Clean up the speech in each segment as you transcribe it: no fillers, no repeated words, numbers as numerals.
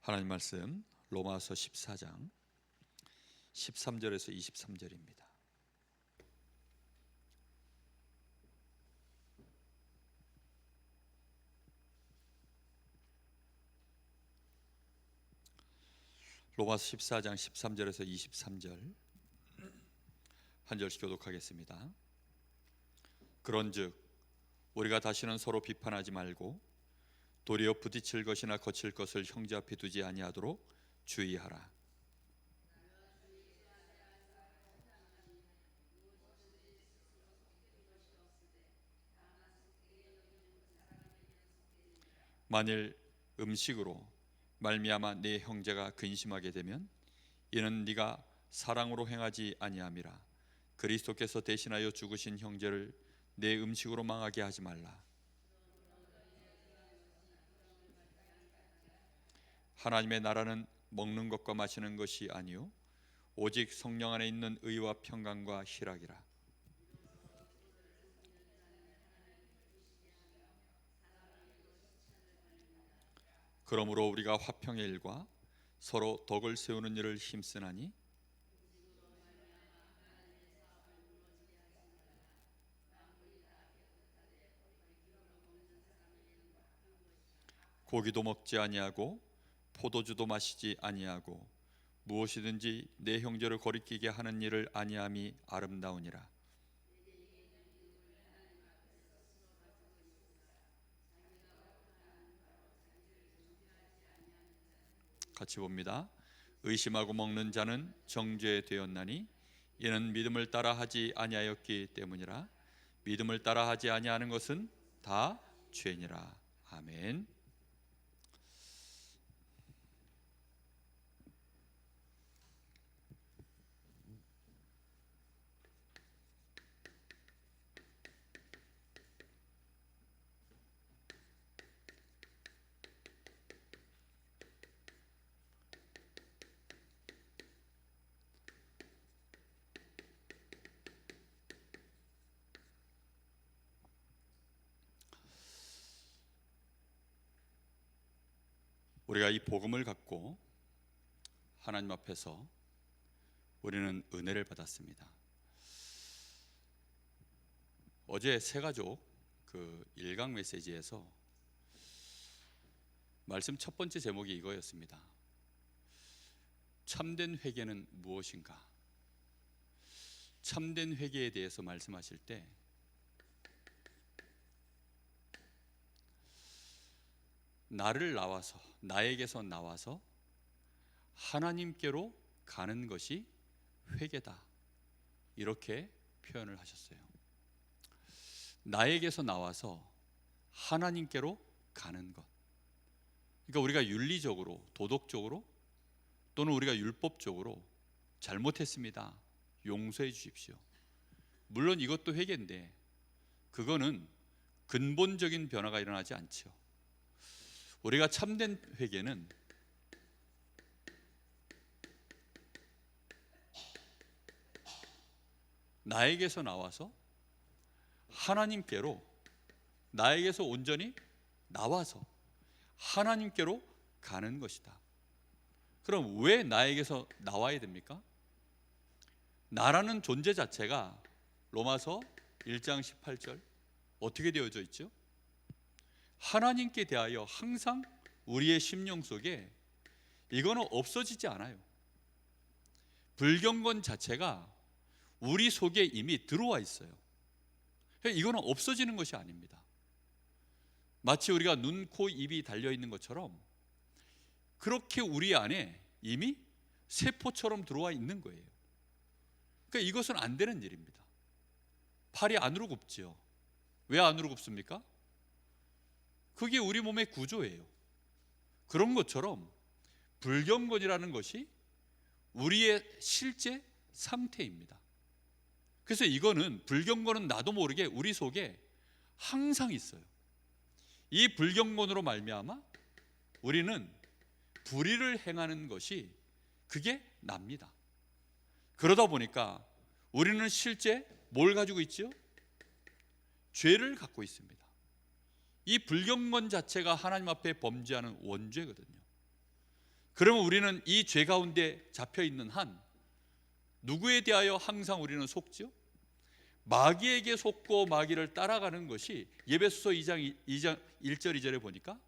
하나님 말씀 로마서 14장 13절에서 23절입니다. 로마서 14장 13절에서 23절 한 절씩 교독하겠습니다. 그런즉 우리가 다시는 서로 비판하지 말고 도리어 부딪힐 것이나 거칠 것을 형제 앞에 두지 아니하도록 주의하라. 만일 음식으로 말미암아 네 형제가 근심하게 되면 이는 네가 사랑으로 행하지 아니함이라. 그리스도께서 대신하여 죽으신 형제를 내 음식으로 망하게 하지 말라. 하나님의 나라는 먹는 것과 마시는 것이 아니요 오직 성령 안에 있는 의와 평강과 희락이라. 그러므로 우리가 화평의 일과 서로 덕을 세우는 일을 힘쓰나니 고기도 먹지 아니하고 포도주도 마시지 아니하고 무엇이든지 내 형제를 거리끼게 하는 일을 아니함이 아름다우니라. 같이 봅니다. 의심하고 먹는 자는 정죄 되었나니 이는 믿음을 따라 하지 아니하였기 때문이라. 믿음을 따라 하지 아니하는 것은 다 죄니라. 아멘. 우리가 이 복음을 갖고 하나님 앞에서 우리는 은혜를 받았습니다. 어제 새가족 그 일강 메시지에서 말씀 첫 번째 제목이 이거였습니다. 참된 회개는 무엇인가? 참된 회개에 대해서 말씀하실 때 나에게서 나와서 하나님께로 가는 것이 회개다, 이렇게 표현을 하셨어요. 나에게서 나와서 하나님께로 가는 것. 그러니까 우리가 윤리적으로, 도덕적으로 또는 우리가 율법적으로 잘못했습니다, 용서해 주십시오. 물론 이것도 회개인데 그거는 근본적인 변화가 일어나지 않죠. 우리가 참된 회개는 나에게서 나와서 하나님께로, 나에게서 온전히 나와서 하나님께로 가는 것이다. 그럼 왜 나에게서 나와야 됩니까? 나라는 존재 자체가 로마서 1장 18절 어떻게 되어져 있죠? 하나님께 대하여 항상 우리의 심령 속에 이거는 없어지지 않아요. 불경건 자체가 우리 속에 이미 들어와 있어요. 이거는 없어지는 것이 아닙니다. 마치 우리가 눈, 코, 입이 달려있는 것처럼 그렇게 우리 안에 이미 세포처럼 들어와 있는 거예요. 그러니까 이것은 안 되는 일입니다. 팔이 안으로 굽죠. 왜 안으로 굽습니까? 그게 우리 몸의 구조예요. 그런 것처럼 불경건이라는 것이 우리의 실제 상태입니다. 그래서 이거는, 불경건은 나도 모르게 우리 속에 항상 있어요. 이 불경건으로 말미암아 우리는 불의를 행하는 것이 그게 납니다. 그러다 보니까 우리는 실제 뭘 가지고 있죠? 죄를 갖고 있습니다. 이 불경건 자체가 하나님 앞에 범죄하는 원죄거든요. 그러면 우리는 이 죄 가운데 잡혀 있는 한 누구에 대하여 항상 우리는 속죠? 마귀에게 속고 마귀를 따라가는 것이 예배소서 2장 1절 2절에 보니까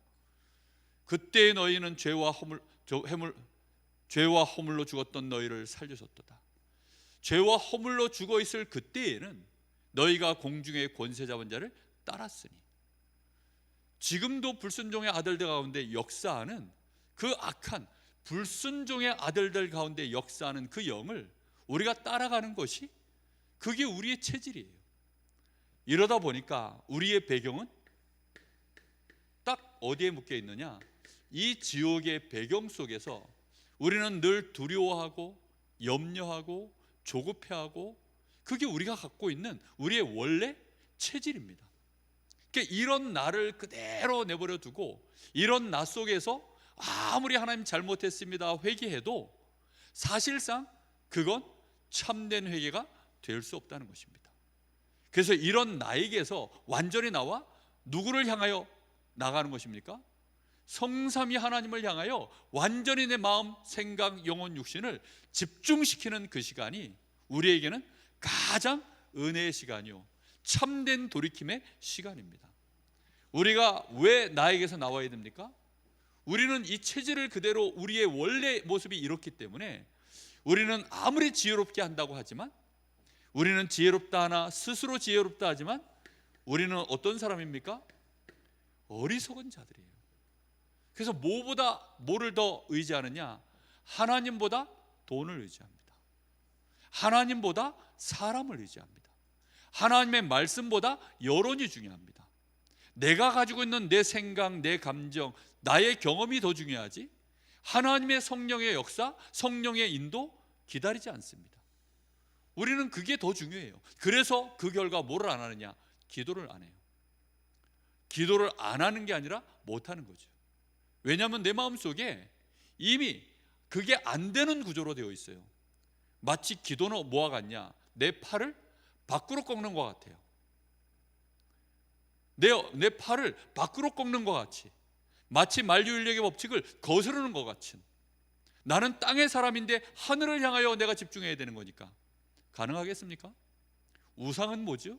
그때 너희는 죄와 허물로 죽었던 너희를 살려줬도다. 죄와 허물로 죽어 있을 그때에는 너희가 공중의 권세 잡은 자를 따랐으니, 지금도 불순종의 아들들 가운데 역사하는 그 악한 불순종의 아들들 가운데 역사하는 그 영을 우리가 따라가는 것이 그게 우리의 체질이에요. 이러다 보니까 우리의 배경은 딱 어디에 묶여 있느냐? 이 지옥의 배경 속에서 우리는 늘 두려워하고 염려하고 조급해하고, 그게 우리가 갖고 있는 우리의 원래 체질입니다. 그러니까 이런 나를 그대로 내버려 두고 이런 나 속에서 아무리 하나님 잘못했습니다 회개해도 사실상 그건 참된 회개가 될 수 없다는 것입니다. 그래서 이런 나에게서 완전히 나와 누구를 향하여 나가는 것입니까? 성삼위 하나님을 향하여 완전히 내 마음, 생각, 영혼, 육신을 집중시키는 그 시간이 우리에게는 가장 은혜의 시간이요, 참된 돌이킴의 시간입니다. 우리가 왜 나에게서 나와야 됩니까? 우리는 이 체질을 그대로, 우리의 원래 모습이 이렇기 때문에 우리는 아무리 지혜롭게 한다고 하지만, 우리는 지혜롭다 하나, 스스로 지혜롭다 하지만 우리는 어떤 사람입니까? 어리석은 자들이에요. 그래서 뭐를 더 의지하느냐? 하나님보다 돈을 의지합니다. 하나님보다 사람을 의지합니다. 하나님의 말씀보다 여론이 중요합니다. 내가 가지고 있는 내 생각, 내 감정, 나의 경험이 더 중요하지 하나님의 성령의 역사, 성령의 인도 기다리지 않습니다. 우리는 그게 더 중요해요. 그래서 그 결과 뭐를 안 하느냐? 기도를 안 해요. 기도를 안 하는 게 아니라 못 하는 거죠. 왜냐하면 내 마음속에 이미 그게 안 되는 구조로 되어 있어요. 마치 기도는 뭐와 같냐? 내 팔을 밖으로 꺾는 것 같아요. 내 팔을 밖으로 꺾는 것 같이, 마치 만유인력의 법칙을 거스르는 것 같은, 나는 땅의 사람인데 하늘을 향하여 내가 집중해야 되는 거니까 가능하겠습니까? 우상은 뭐죠?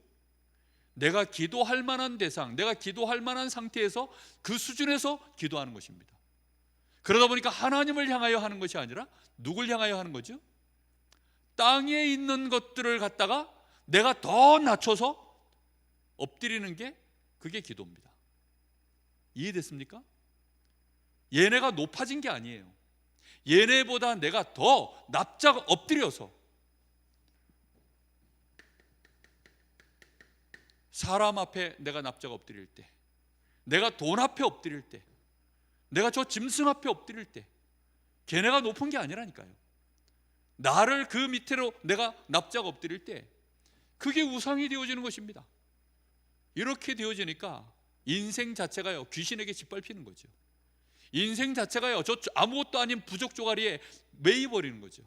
내가 기도할 만한 대상, 내가 기도할 만한 상태에서 그 수준에서 기도하는 것입니다. 그러다 보니까 하나님을 향하여 하는 것이 아니라 누굴 향하여 하는 거죠? 땅에 있는 것들을 갖다가 내가 더 낮춰서 엎드리는 게 그게 기도입니다. 이해됐습니까? 얘네가 높아진 게 아니에요. 얘네보다 내가 더 납작 엎드려서, 사람 앞에 내가 납작 엎드릴 때, 내가 돈 앞에 엎드릴 때, 내가 저 짐승 앞에 엎드릴 때, 걔네가 높은 게 아니라니까요. 나를 그 밑으로 내가 납작 엎드릴 때 그게 우상이 되어지는 것입니다. 이렇게 되어지니까 인생 자체가요 귀신에게 짓밟히는 거죠. 인생 자체가요 저 아무것도 아닌 부족 조가리에 매이버리는 거죠.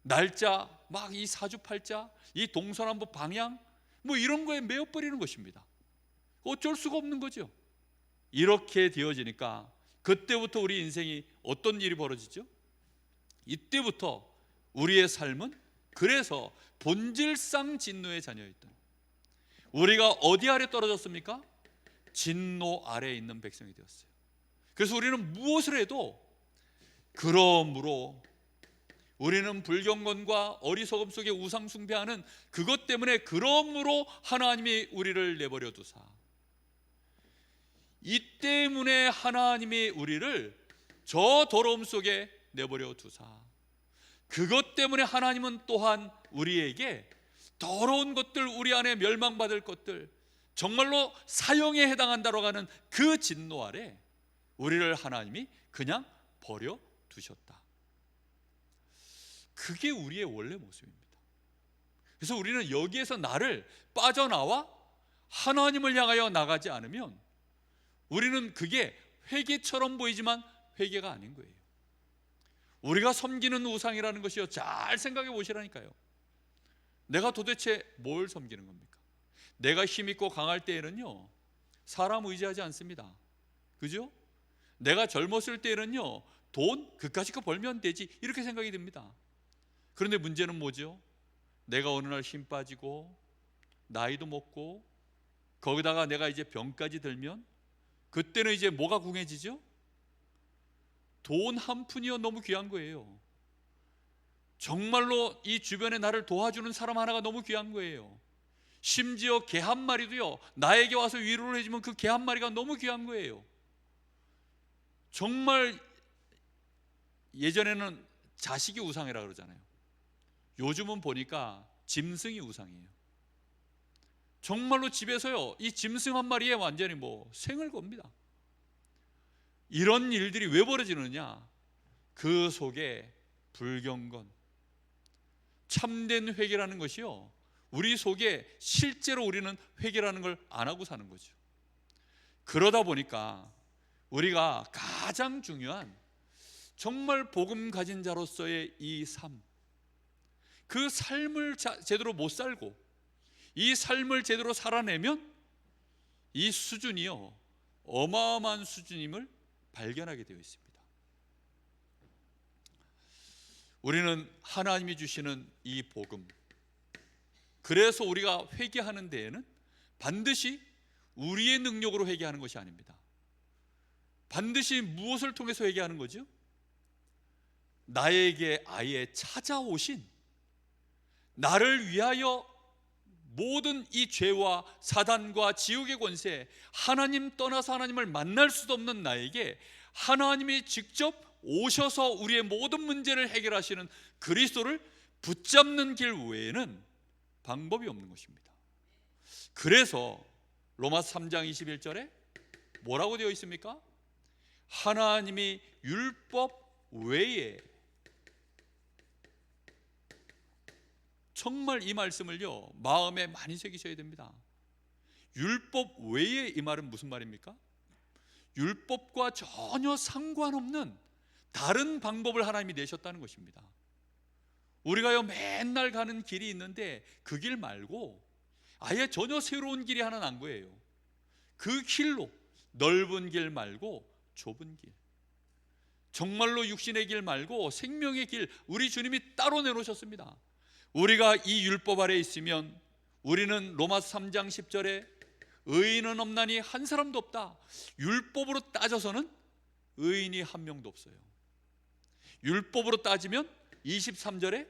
날짜, 막 이 사주팔자, 이 동서남북 방향, 뭐 이런 거에 매여버리는 것입니다. 어쩔 수가 없는 거죠. 이렇게 되어지니까 그때부터 우리 인생이 어떤 일이 벌어지죠? 이때부터 우리의 삶은 그래서 본질상 진노의 자녀였던, 우리가 어디 아래 떨어졌습니까? 진노 아래에 있는 백성이 되었어요. 그래서 우리는 무엇을 해도, 그러므로 우리는 불경건과 어리석음 속에 우상 숭배하는 그것 때문에, 그러므로 하나님이 우리를 내버려 두사, 이 때문에 하나님이 우리를 저 더러움 속에 내버려 두사, 그것 때문에 하나님은 또한 우리에게 더러운 것들, 우리 안에 멸망받을 것들, 정말로 사형에 해당한다고 하는 그 진노 아래 우리를 하나님이 그냥 버려 두셨다. 그게 우리의 원래 모습입니다. 그래서 우리는 여기에서 나를 빠져나와 하나님을 향하여 나가지 않으면 우리는 그게 회개처럼 보이지만 회개가 아닌 거예요. 우리가 섬기는 우상이라는 것이요, 잘 생각해 보시라니까요. 내가 도대체 뭘 섬기는 겁니까? 내가 힘있고 강할 때에는요 사람 의지하지 않습니다. 그죠? 내가 젊었을 때에는요 돈 그까짓 거 벌면 되지, 이렇게 생각이 듭니다. 그런데 문제는 뭐죠? 내가 어느 날 힘 빠지고 나이도 먹고 거기다가 내가 이제 병까지 들면 그때는 이제 뭐가 궁해지죠? 돈 한 푼이요 너무 귀한 거예요. 정말로 이 주변에 나를 도와주는 사람 하나가 너무 귀한 거예요. 심지어 개 한 마리도요, 나에게 와서 위로를 해주면 그 개 한 마리가 너무 귀한 거예요. 정말 예전에는 자식이 우상이라 그러잖아요. 요즘은 보니까 짐승이 우상이에요. 정말로 집에서요, 이 짐승 한 마리에 완전히 생을 겁니다. 이런 일들이 왜 벌어지느냐? 그 속에 불경건, 참된 회개라는 것이요, 우리 속에 실제로 우리는 회개라는 걸 안 하고 사는 거죠. 그러다 보니까 우리가 가장 중요한 정말 복음 가진 자로서의 이 삶, 그 삶을 제대로 못 살고 이 삶을 제대로 살아내면 이 수준이요 어마어마한 수준임을 발견하게 되어 있습니다. 우리는 하나님이 주시는 이 복음, 그래서 우리가 회개하는 데에는 반드시 우리의 능력으로 회개하는 것이 아닙니다. 반드시 무엇을 통해서 회개하는 거죠? 나에게 아예 찾아오신, 나를 위하여 모든 이 죄와 사단과 지옥의 권세, 하나님 떠나서 하나님을 만날 수도 없는 나에게 하나님이 직접 오셔서 우리의 모든 문제를 해결하시는 그리스도를 붙잡는 길 외에는 방법이 없는 것입니다. 그래서 로마서 3장 21절에 뭐라고 되어 있습니까? 하나님이 율법 외에, 정말 이 말씀을요 마음에 많이 새기셔야 됩니다. 율법 외에, 이 말은 무슨 말입니까? 율법과 전혀 상관없는 다른 방법을 하나님이 내셨다는 것입니다. 우리가요 맨날 가는 길이 있는데 그 길 말고 아예 전혀 새로운 길이 하나 난 거예요. 그 길로, 넓은 길 말고 좁은 길, 정말로 육신의 길 말고 생명의 길, 우리 주님이 따로 내놓으셨습니다. 우리가 이 율법 아래 있으면 우리는 로마서 3장 10절에 의인은 없나니 한 사람도 없다. 율법으로 따져서는 의인이 한 명도 없어요. 율법으로 따지면 23절에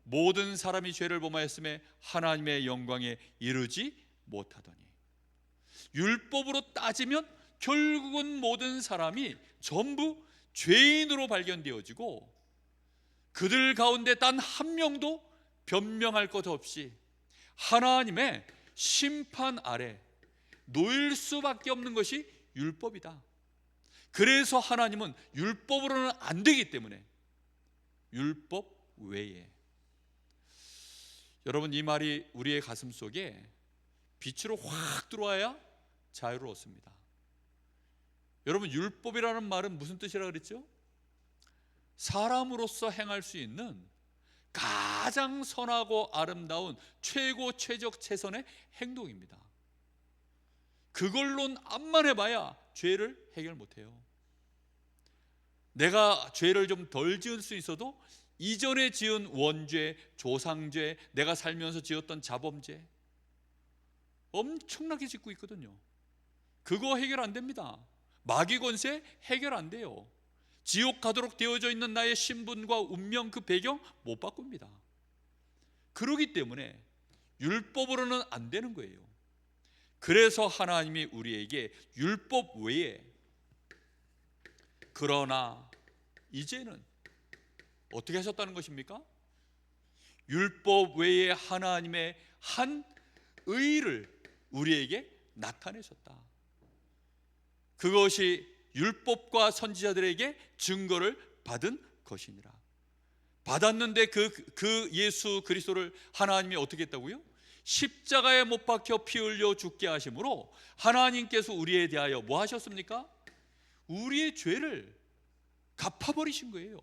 모든 사람이 죄를 범하였음에 하나님의 영광에 이르지 못하더니, 율법으로 따지면 결국은 모든 사람이 전부 죄인으로 발견되어지고 그들 가운데 단 한 명도 변명할 것 없이 하나님의 심판 아래 놓일 수밖에 없는 것이 율법이다. 그래서 하나님은 율법으로는 안 되기 때문에 율법 외에, 여러분 이 말이 우리의 가슴 속에 빛으로 확 들어와야 자유를 얻습니다. 여러분 율법이라는 말은 무슨 뜻이라 그랬죠? 사람으로서 행할 수 있는 가장 선하고 아름다운 최고 최적 최선의 행동입니다. 그걸론 암만 해봐야 죄를 해결 못해요. 내가 죄를 좀 덜 지을 수 있어도 이전에 지은 원죄, 조상죄, 내가 살면서 지었던 자범죄 엄청나게 짓고 있거든요. 그거 해결 안 됩니다. 마귀 권세 해결 안 돼요. 지옥 가도록 되어져 있는 나의 신분과 운명, 그 배경 못 바꿉니다. 그렇기 때문에 율법으로는 안 되는 거예요. 그래서 하나님이 우리에게 율법 외에, 그러나 이제는 어떻게 하셨다는 것입니까? 율법 외에 하나님의 한 의를 우리에게 나타내셨다. 그것이 율법과 선지자들에게 증거를 받은 것이니라. 받았는데 그 예수 그리스도를 하나님이 어떻게 했다고요? 십자가에 못 박혀 피 흘려 죽게 하심으로 하나님께서 우리에 대하여 뭐 하셨습니까? 우리의 죄를 갚아버리신 거예요.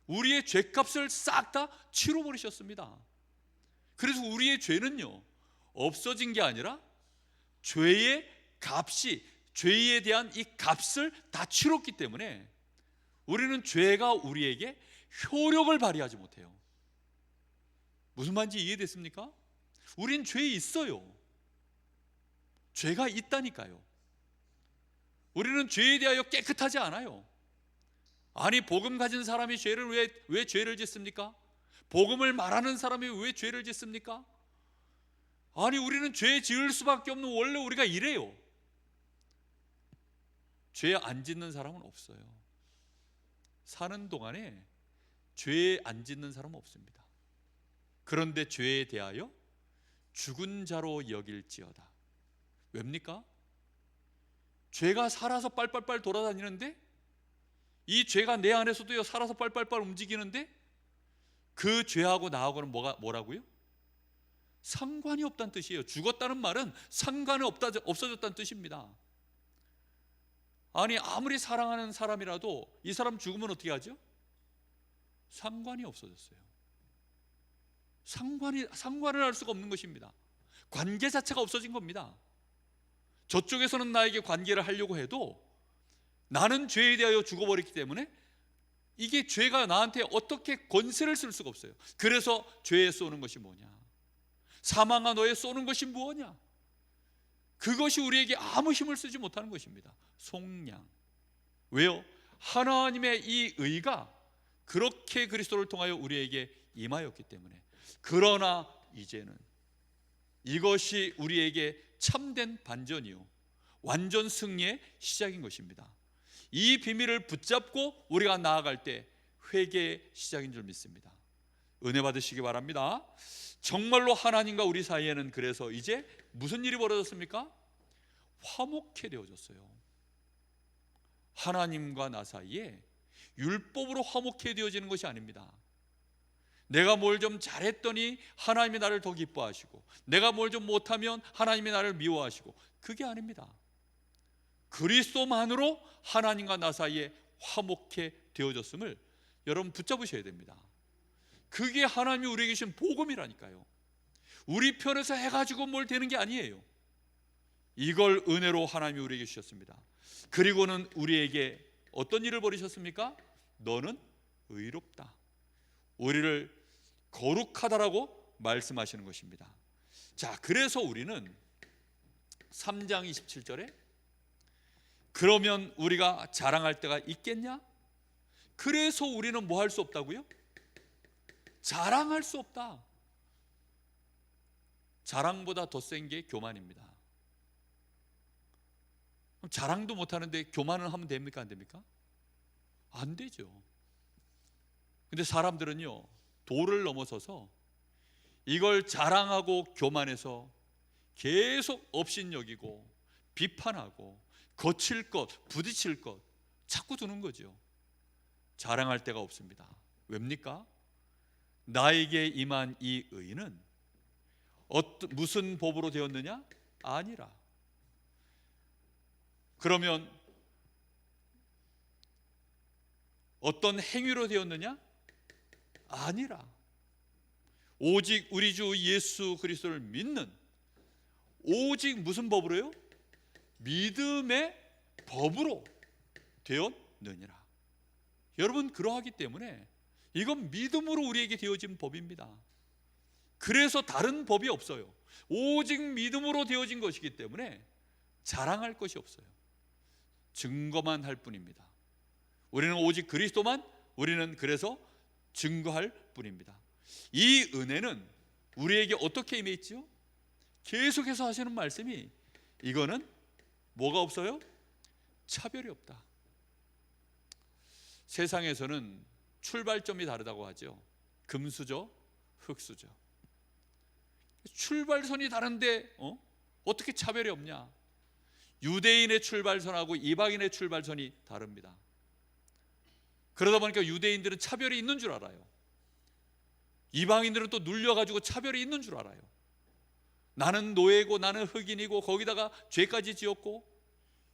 우리의 죄값을 싹 다 치러버리셨습니다. 그래서 우리의 죄는요 없어진 게 아니라 죄의 값이, 죄에 대한 이 값을 다 치렀기 때문에 우리는 죄가 우리에게 효력을 발휘하지 못해요. 무슨 말인지 이해됐습니까? 우린 죄 있어요. 죄가 있다니까요. 우리는 죄에 대하여 깨끗하지 않아요. 아니, 복음 가진 사람이 죄를 왜 죄를 짓습니까? 복음을 말하는 사람이 왜 죄를 짓습니까? 아니, 우리는 죄 지을 수밖에 없는, 원래 우리가 이래요. 죄 안 짓는 사람은 없어요. 사는 동안에 죄 안 짓는 사람은 없습니다. 그런데 죄에 대하여 죽은 자로 여길지어다. 왜입니까? 죄가 살아서 빨빨빨 돌아다니는데, 이 죄가 내 안에서도요 살아서 빨빨빨 움직이는데, 그 죄하고 나하고는 뭐라고요? 상관이 없다는 뜻이에요. 죽었다는 말은 상관이 없어졌다는 뜻입니다. 아니, 아무리 사랑하는 사람이라도 이 사람 죽으면 어떻게 하죠? 상관이 없어졌어요. 상관을 할 수가 없는 것입니다. 관계 자체가 없어진 겁니다. 저쪽에서는 나에게 관계를 하려고 해도 나는 죄에 대하여 죽어버렸기 때문에 이게 죄가 나한테 어떻게 권세를 쓸 수가 없어요. 그래서 죄에 쏘는 것이 뭐냐? 사망아, 너에 쏘는 것이 무엇이냐? 그것이 우리에게 아무 힘을 쓰지 못하는 것입니다. 속량. 왜요? 하나님의 이 의가 그렇게 그리스도를 통하여 우리에게 임하였기 때문에. 그러나 이제는 이것이 우리에게 참된 반전이요, 완전 승리의 시작인 것입니다. 이 비밀을 붙잡고 우리가 나아갈 때 회개의 시작인 줄 믿습니다. 은혜 받으시기 바랍니다. 정말로 하나님과 우리 사이에는 그래서 이제 무슨 일이 벌어졌습니까? 화목해 되어졌어요. 하나님과 나 사이에 율법으로 화목해 되어지는 것이 아닙니다. 내가 뭘 좀 잘했더니 하나님이 나를 더 기뻐하시고, 내가 뭘 좀 못하면 하나님이 나를 미워하시고, 그게 아닙니다. 그리스도만으로 하나님과 나 사이에 화목해 되어졌음을 여러분 붙잡으셔야 됩니다. 그게 하나님이 우리에게 주신 복음이라니까요. 우리 편에서 해가지고 뭘 되는 게 아니에요. 이걸 은혜로 하나님이 우리에게 주셨습니다. 그리고는 우리에게 어떤 일을 벌이셨습니까? 너는 의롭다, 우리를 거룩하다라고 말씀하시는 것입니다. 자, 그래서 우리는 3장 27절에 그러면 우리가 자랑할 때가 있겠냐? 그래서 우리는 뭐 할 수 없다고요? 자랑할 수 없다. 자랑보다 더 센 게 교만입니다. 그럼 자랑도 못하는데 교만을 하면 됩니까? 안 됩니까? 안 되죠. 근데 사람들은요, 도를 넘어서서 이걸 자랑하고 교만해서 계속 업신여기고 비판하고 거칠 것, 부딪힐 것 자꾸 두는 거죠. 자랑할 데가 없습니다. 왜입니까? 나에게 임한 이 의는 무슨 법으로 되었느냐? 아니라. 그러면 어떤 행위로 되었느냐? 아니라. 오직 우리 주 예수 그리스도를 믿는, 오직 무슨 법으로요? 믿음의 법으로 되었느니라. 여러분, 그러하기 때문에 이건 믿음으로 우리에게 되어진 법입니다. 그래서 다른 법이 없어요. 오직 믿음으로 되어진 것이기 때문에 자랑할 것이 없어요. 증거만 할 뿐입니다. 우리는 오직 그리스도만, 우리는 그래서 증거할 뿐입니다. 이 은혜는 우리에게 어떻게 임해 있지요? 계속해서 하시는 말씀이, 이거는 뭐가 없어요? 차별이 없다. 세상에서는 출발점이 다르다고 하죠. 금수저, 흙수저. 출발선이 다른데 어떻게 차별이 없냐? 유대인의 출발선하고 이방인의 출발선이 다릅니다. 그러다 보니까 유대인들은 차별이 있는 줄 알아요. 이방인들은 또 눌려가지고 차별이 있는 줄 알아요. 나는 노예고 나는 흑인이고 거기다가 죄까지 지었고,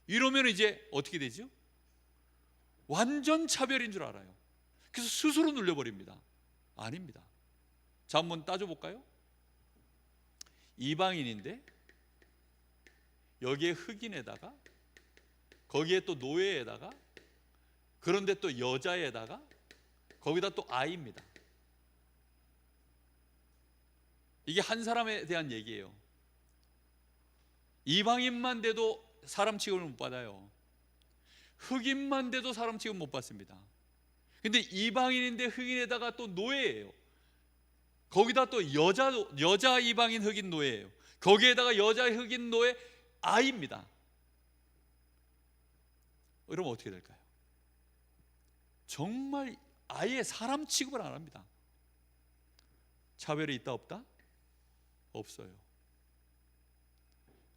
이러면 이제 어떻게 되죠? 완전 차별인 줄 알아요. 그래서 스스로 눌려버립니다. 아닙니다. 자, 한번 따져볼까요? 이방인인데 여기에 흑인에다가, 거기에 또 노예에다가, 그런데 또 여자에다가 거기다 또 아이입니다. 이게 한 사람에 대한 얘기예요. 이방인만 돼도 사람 취급을 못 받아요. 흑인만 돼도 사람 취급 못 받습니다. 근데 이방인인데 흑인에다가 또 노예예요. 거기다 또 여자 이방인 흑인 노예예요. 거기에다가 여자 흑인 노예 아이입니다. 그러면 어떻게 될까요? 정말 아예 사람 취급을 안 합니다. 차별이 있다 없다? 없어요.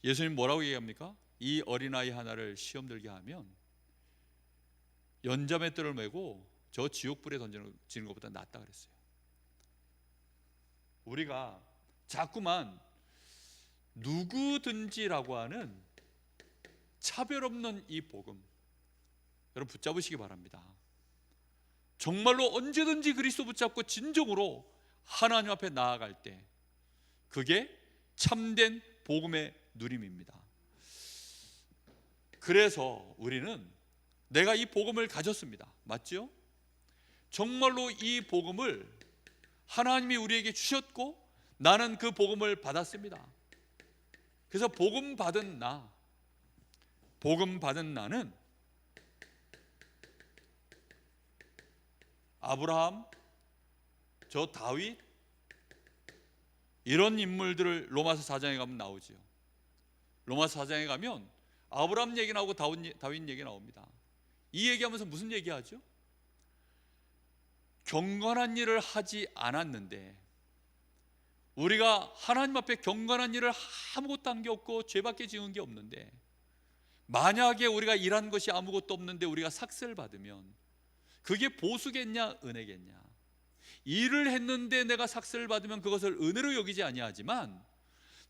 예수님 뭐라고 얘기합니까? 이 어린아이 하나를 시험 들게 하면 연자맷돌을 메고 저 지옥불에 던지는 것보다 낫다 그랬어요. 우리가 자꾸만 누구든지라고 하는 차별 없는 이 복음, 여러분 붙잡으시기 바랍니다. 정말로 언제든지 그리스도 붙잡고 진정으로 하나님 앞에 나아갈 때 그게 참된 복음의 누림입니다. 그래서 우리는 내가 이 복음을 가졌습니다. 맞죠? 정말로 이 복음을 하나님이 우리에게 주셨고 나는 그 복음을 받았습니다. 그래서 복음 받은 나는 아브라함, 저 다윗 이런 인물들을 로마서 4장에 가면 나오죠. 로마서 4장에 가면 아브라함 얘기 나오고 다윗 얘기 나옵니다. 이 얘기하면서 무슨 얘기하죠? 경건한 일을 하지 않았는데 우리가 하나님 앞에 경건한 일을 아무것도 한 게 없고 죄밖에 지은 게 없는데 만약에 우리가 일한 것이 아무것도 없는데 우리가 삭슬 받으면 그게 보수겠냐 은혜겠냐? 일을 했는데 내가 삭슬을 받으면 그것을 은혜로 여기지 아니하지만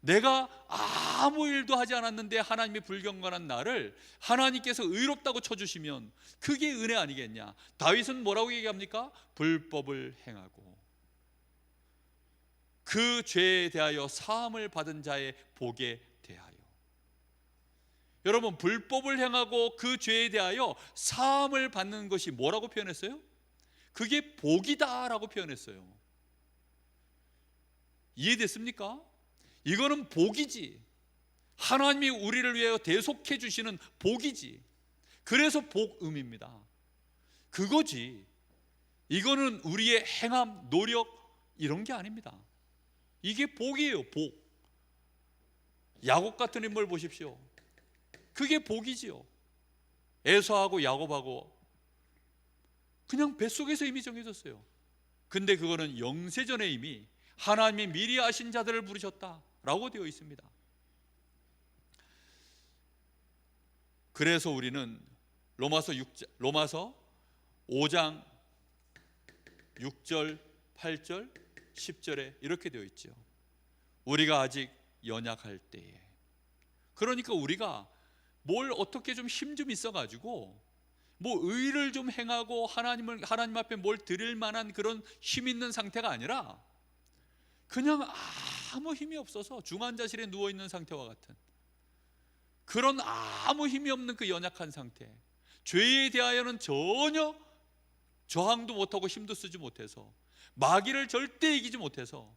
내가 아무 일도 하지 않았는데 하나님이 불경건한 나를 하나님께서 의롭다고 쳐주시면 그게 은혜 아니겠냐? 다윗은 뭐라고 얘기합니까? 불법을 행하고 그 죄에 대하여 사함을 받은 자의 복에 대하여. 여러분, 불법을 행하고 그 죄에 대하여 사함을 받는 것이 뭐라고 표현했어요? 그게 복이다라고 표현했어요. 이해됐습니까? 이거는 복이지. 하나님이 우리를 위하여 대속해 주시는 복이지. 그래서 복음입니다. 그거지. 이거는 우리의 행함, 노력 이런 게 아닙니다. 이게 복이에요. 복. 야곱 같은 인물 보십시오. 그게 복이지요. 에서하고 야곱하고 그냥 뱃속에서 이미 정해졌어요. 근데 그거는 영세전에 이미 하나님이 미리 아신 자들을 부르셨다라고 되어 있습니다. 그래서 우리는 로마서 5장 6절, 8절, 10절에 이렇게 되어 있죠. 우리가 아직 연약할 때에. 그러니까 우리가 뭘 어떻게 좀 힘 좀 있어가지고 뭐 의를 좀 행하고 하나님 앞에 뭘 드릴 만한 그런 힘 있는 상태가 아니라 그냥 아무 힘이 없어서 중환자실에 누워있는 상태와 같은 그런 아무 힘이 없는 그 연약한 상태, 죄에 대하여는 전혀 저항도 못하고 힘도 쓰지 못해서 마귀를 절대 이기지 못해서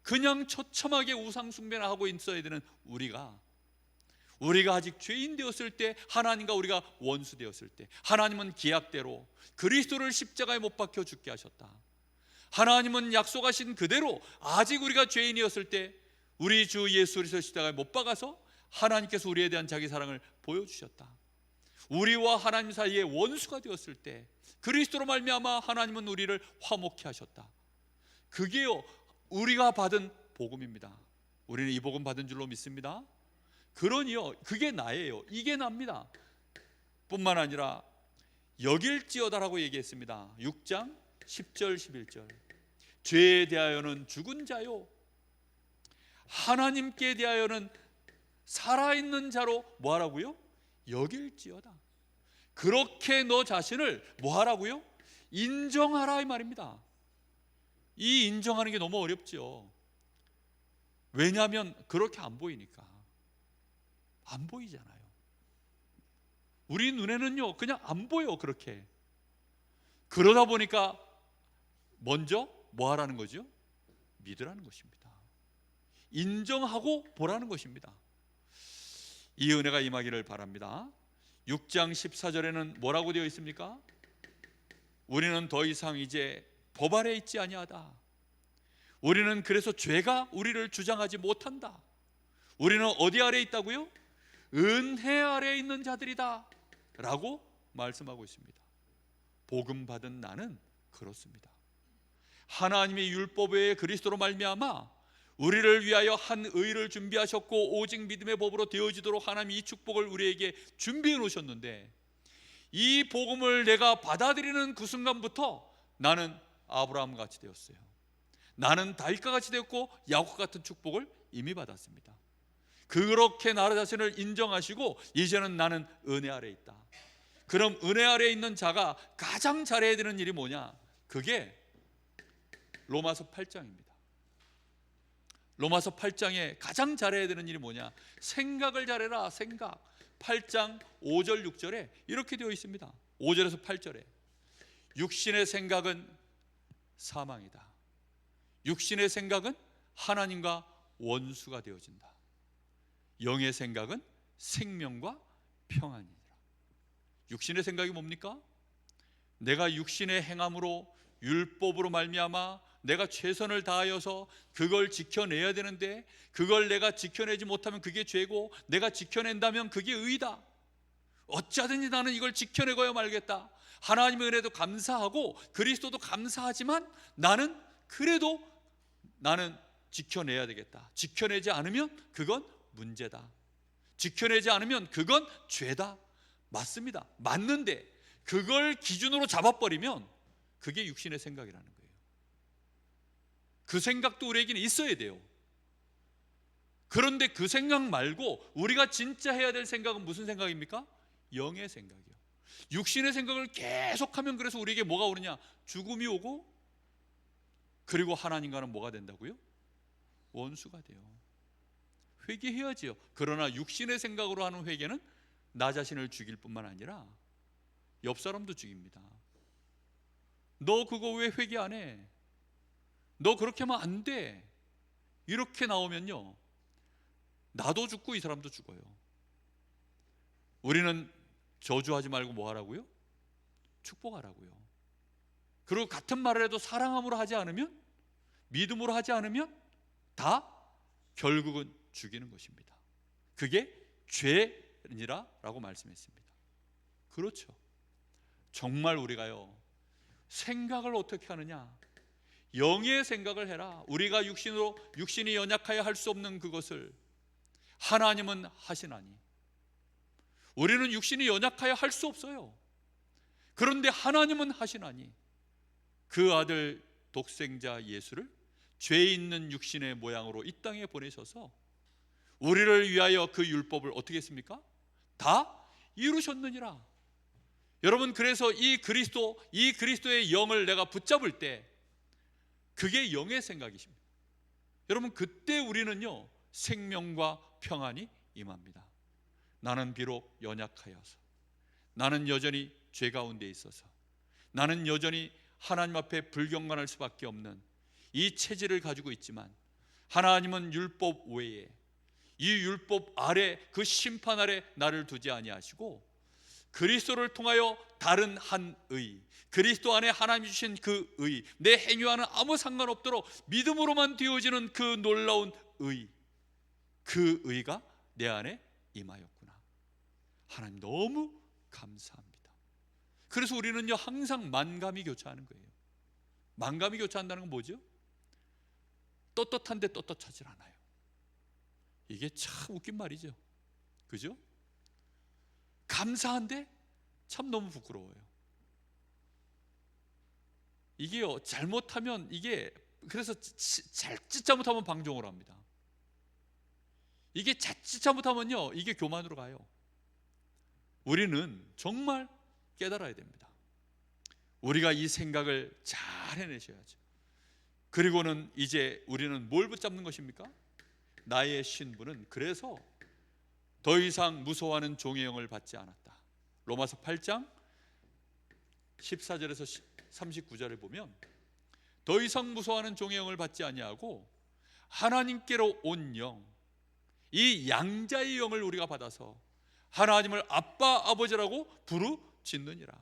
그냥 처참하게 우상숭배를 하고 있어야 되는 우리가 아직 죄인 되었을 때, 하나님과 우리가 원수 되었을 때 하나님은 기약대로 그리스도를 십자가에 못 박혀 죽게 하셨다. 하나님은 약속하신 그대로 아직 우리가 죄인이었을 때 우리 주 예수 그리스도 십자가에 못 박아서 하나님께서 우리에 대한 자기 사랑을 보여주셨다. 우리와 하나님 사이에 원수가 되었을 때 그리스도로 말미암아 하나님은 우리를 화목케 하셨다. 그게요 우리가 받은 복음입니다. 우리는 이 복음 받은 줄로 믿습니다. 그러니요 그게 나예요. 이게 납니다. 뿐만 아니라 여길지어다라고 얘기했습니다. 6장 10절 11절. 죄에 대하여는 죽은 자요 하나님께 대하여는 살아있는 자로 뭐하라고요? 여길지어다. 그렇게 너 자신을 뭐하라고요? 인정하라 이 말입니다. 이 인정하는 게 너무 어렵죠. 왜냐하면 그렇게 안 보이니까. 안 보이잖아요. 우리 눈에는요 그냥 안 보여. 그렇게 그러다 보니까 먼저 뭐 하라는 거죠? 믿으라는 것입니다. 인정하고 보라는 것입니다. 이 은혜가 임하기를 바랍니다. 6장 14절에는 뭐라고 되어 있습니까? 우리는 더 이상 이제 법 아래 있지 아니하다. 우리는 그래서 죄가 우리를 주장하지 못한다. 우리는 어디 아래 있다고요? 은혜 아래 있는 자들이다 라고 말씀하고 있습니다. 복음 받은 나는 그렇습니다. 하나님의 율법 외에 그리스도로 말미암아 우리를 위하여 한 의를 준비하셨고 오직 믿음의 법으로 되어지도록 하나님이 이 축복을 우리에게 준비해 놓으셨는데, 이 복음을 내가 받아들이는 그 순간부터 나는 아브라함 같이 되었어요. 나는 다윗과 같이 되었고 야곱 같은 축복을 이미 받았습니다. 그렇게 나 자신을 인정하시고 이제는 나는 은혜 아래 있다. 그럼 은혜 아래 있는 자가 가장 잘해야 되는 일이 뭐냐? 그게 로마서 8장입니다. 로마서 8장에 가장 잘해야 되는 일이 뭐냐? 생각을 잘해라. 생각. 8장 5절 6절에 이렇게 되어 있습니다. 5절에서 8절에 육신의 생각은 사망이다. 육신의 생각은 하나님과 원수가 되어진다. 영의 생각은 생명과 평안이니라. 육신의 생각이 뭡니까? 내가 육신의 행함으로 율법으로 말미암아 내가 최선을 다하여서 그걸 지켜내야 되는데 그걸 내가 지켜내지 못하면 그게 죄고, 내가 지켜낸다면 그게 의다. 어찌하든지 나는 이걸 지켜내고야 말겠다. 하나님의 은혜도 감사하고 그리스도도 감사하지만 나는 그래도 나는 지켜내야 되겠다. 지켜내지 않으면 그건 문제다. 지켜내지 않으면 그건 죄다. 맞습니다. 맞는데 그걸 기준으로 잡아버리면 그게 육신의 생각이라는 거예요. 그 생각도 우리에게는 있어야 돼요. 그런데 그 생각 말고 우리가 진짜 해야 될 생각은 무슨 생각입니까? 영의 생각이요. 육신의 생각을 계속하면 그래서 우리에게 뭐가 오느냐? 죽음이 오고, 그리고 하나님과는 뭐가 된다고요? 원수가 돼요. 회개해야지요. 그러나 육신의 생각으로 하는 회개는 나 자신을 죽일 뿐만 아니라 옆 사람도 죽입니다. 너 그거 왜 회개 안 해? 너 그렇게 하면 안 돼. 이렇게 나오면요, 나도 죽고 이 사람도 죽어요. 우리는 저주하지 말고 뭐 하라고요? 축복하라고요. 그리고 같은 말을 해도 사랑함으로 하지 않으면, 믿음으로 하지 않으면 다 결국은 죽이는 것입니다. 그게 죄니라 라고 말씀했습니다. 그렇죠. 정말 우리가요, 생각을 어떻게 하느냐? 영의 생각을 해라. 우리가 육신이 연약하여 할 수 없는 그것을 하나님은 하시나니. 우리는 육신이 연약하여 할 수 없어요. 그런데 하나님은 하시나니 그 아들 독생자 예수를 죄 있는 육신의 모양으로 이 땅에 보내셔서 우리를 위하여 그 율법을 어떻게 했습니까? 다 이루셨느니라. 여러분, 그래서 이 그리스도의 영을 내가 붙잡을 때 그게 영의 생각이십니다. 여러분, 그때 우리는요, 생명과 평안이 임합니다. 나는 비록 연약하여서, 나는 여전히 죄 가운데 있어서, 나는 여전히 하나님 앞에 불경건할 수밖에 없는 이 체질을 가지고 있지만, 하나님은 율법 외에, 이 율법 아래, 그 심판 아래 나를 두지 아니하시고 그리스도를 통하여 다른 한 의, 그리스도 안에 하나님이 주신 그 의, 내 행위와는 아무 상관없도록 믿음으로만 되어지는 그 놀라운 의, 그 의가 내 안에 임하였구나. 하나님 너무 감사합니다. 그래서 우리는요, 항상 만감이 교차하는 거예요. 만감이 교차한다는 건 뭐죠? 떳떳한데 떳떳하질 않아요. 이게 참 웃긴 말이죠. 그죠? 감사한데 참 너무 부끄러워요. 이게요, 잘못하면 이게, 그래서 자칫 잘못하면 방종을 합니다. 이게 자칫 잘못하면요, 이게 교만으로 가요. 우리는 정말 깨달아야 됩니다. 우리가 이 생각을 잘 해내셔야죠. 그리고는 이제 우리는 뭘 붙잡는 것입니까? 나의 신분은 그래서 더 이상 무서워하는 종의 영을 받지 않았다. 로마서 8장 14절에서 39절에 보면 더 이상 무서워하는 종의 영을 받지 아니하고 하나님께로 온 영, 이 양자의 영을 우리가 받아서 하나님을 아빠 아버지라고 부르짖느니라.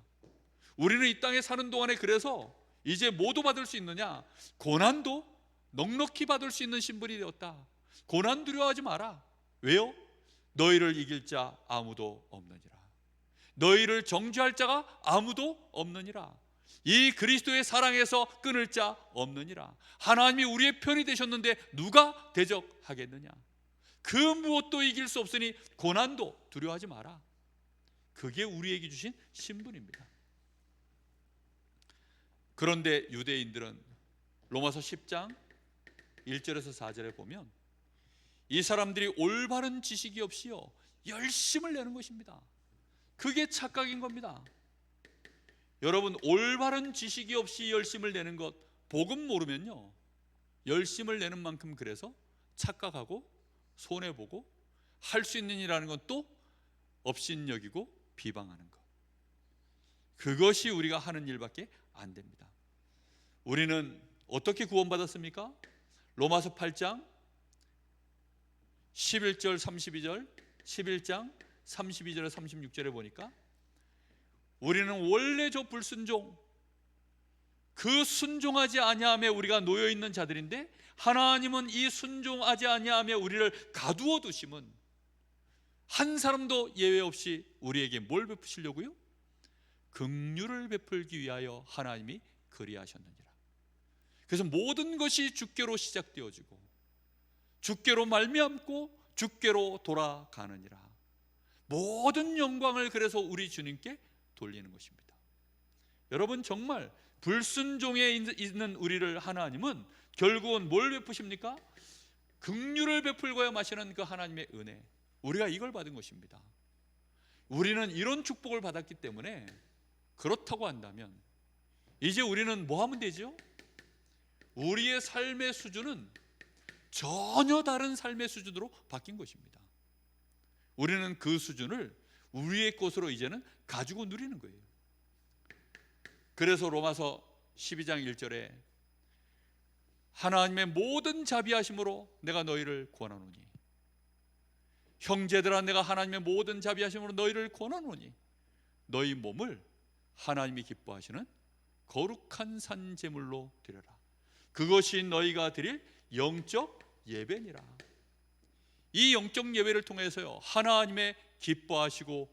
우리는 이 땅에 사는 동안에 그래서 이제 모두 받을 수 있느냐? 고난도 넉넉히 받을 수 있는 신분이 되었다. 고난 두려워하지 마라. 왜요? 너희를 이길 자 아무도 없느니라. 너희를 정죄할 자가 아무도 없느니라. 이 그리스도의 사랑에서 끊을 자 없느니라. 하나님이 우리의 편이 되셨는데 누가 대적하겠느냐? 그 무엇도 이길 수 없으니 고난도 두려워하지 마라. 그게 우리에게 주신 신분입니다. 그런데 유대인들은 로마서 10장 1절에서 4절에 보면 이 사람들이 올바른 지식이 없이요 열심을 내는 것입니다. 그게 착각인 겁니다. 여러분, 올바른 지식이 없이 열심을 내는 것, 복음 모르면요 열심을 내는 만큼 그래서 착각하고 손해보고 할 수 있는 일이라는 건 또 업신여기고 비방하는 것, 그것이 우리가 하는 일밖에 안 됩니다. 우리는 어떻게 구원받았습니까? 로마서 8장 11절 32절 11장 32절에 36절에 보니까 우리는 원래 저 불순종, 그 순종하지 아니함에 우리가 놓여있는 자들인데 하나님은 이 순종하지 아니함에 우리를 가두어 두심은 한 사람도 예외 없이 우리에게 뭘 베푸시려고요? 긍휼을 베풀기 위하여 하나님이 그리하셨느니라. 그래서 모든 것이 주께로 시작되어지고 주께로 말미암고 주께로 돌아가느니라. 모든 영광을 그래서 우리 주님께 돌리는 것입니다. 여러분, 정말 불순종에 있는 우리를 하나님은 결국은 뭘 베푸십니까? 긍휼을 베풀고야 마시는 그 하나님의 은혜, 우리가 이걸 받은 것입니다. 우리는 이런 축복을 받았기 때문에 그렇다고 한다면 이제 우리는 뭐 하면 되죠? 우리의 삶의 수준은 전혀 다른 삶의 수준으로 바뀐 것입니다. 우리는 그 수준을 우리의 것으로 이제는 가지고 누리는 거예요. 그래서 로마서 12장 1절에 하나님의 모든 자비하심으로 내가 너희를 권하노니, 형제들아 내가 하나님의 모든 자비하심으로 너희를 권하노니 너희 몸을 하나님이 기뻐하시는 거룩한 산 제물로 드려라. 그것이 너희가 드릴 영적 예배니라. 이 영적 예배를 통해서요 하나님의 기뻐하시고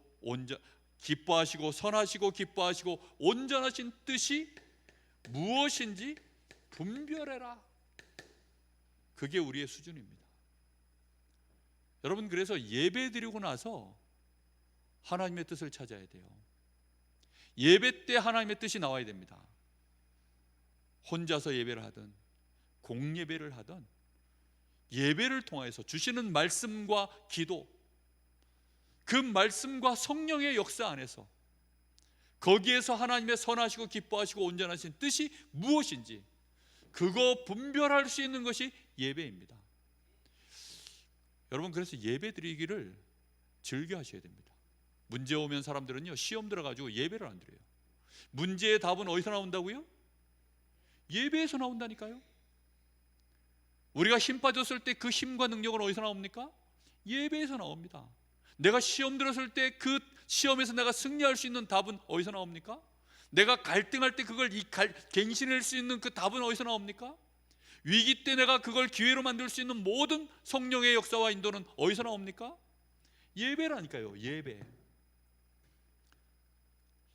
선하시고 기뻐하시고 온전하신 뜻이 무엇인지 분별해라. 그게 우리의 수준입니다. 여러분, 그래서 예배 드리고 나서 하나님의 뜻을 찾아야 돼요. 예배 때 하나님의 뜻이 나와야 됩니다. 혼자서 예배를 하든 공예배를 하든 예배를 통해서 주시는 말씀과 기도, 그 말씀과 성령의 역사 안에서 거기에서 하나님의 선하시고 기뻐하시고 온전하신 뜻이 무엇인지 그거 분별할 수 있는 것이 예배입니다. 여러분, 그래서 예배 드리기를 즐겨 하셔야 됩니다. 문제 오면 사람들은요 시험 들어가지고 예배를 안 드려요. 문제의 답은 어디서 나온다고요? 예배에서 나온다니까요. 우리가 힘 빠졌을 때 그 힘과 능력은 어디서 나옵니까? 예배에서 나옵니다. 내가 시험 들었을 때 그 시험에서 내가 승리할 수 있는 답은 어디서 나옵니까? 내가 갈등할 때 그걸 갱신할 수 있는 그 답은 어디서 나옵니까? 위기 때 내가 그걸 기회로 만들 수 있는 모든 성령의 역사와 인도는 어디서 나옵니까? 예배라니까요.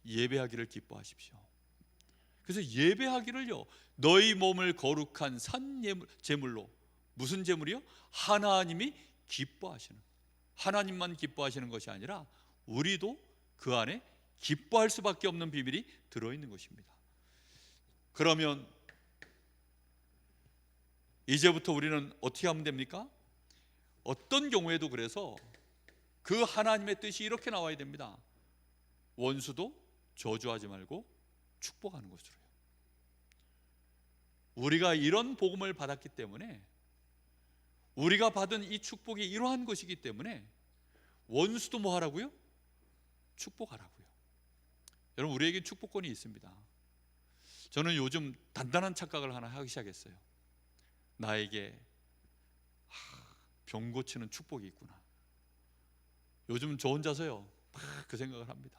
예배하기를 기뻐하십시오. 그래서 예배하기를요 너희 몸을 거룩한 산 제물로, 무슨 제물이요? 하나님이 기뻐하시는, 하나님만 기뻐하시는 것이 아니라 우리도 그 안에 기뻐할 수밖에 없는 비밀이 들어있는 것입니다. 그러면 이제부터 우리는 어떻게 하면 됩니까? 어떤 경우에도 그래서 그 하나님의 뜻이 이렇게 나와야 됩니다. 원수도 저주하지 말고 축복하는 것으로요. 우리가 이런 복음을 받았기 때문에, 우리가 받은 이 축복이 이러한 것이기 때문에 원수도 뭐 하라고요? 축복하라고요. 여러분, 우리에게 축복권이 있습니다. 저는 요즘 단단한 착각을 하나 하기 시작했어요. 나에게 병 고치는 축복이 있구나. 요즘 저 혼자서요 막 그 생각을 합니다.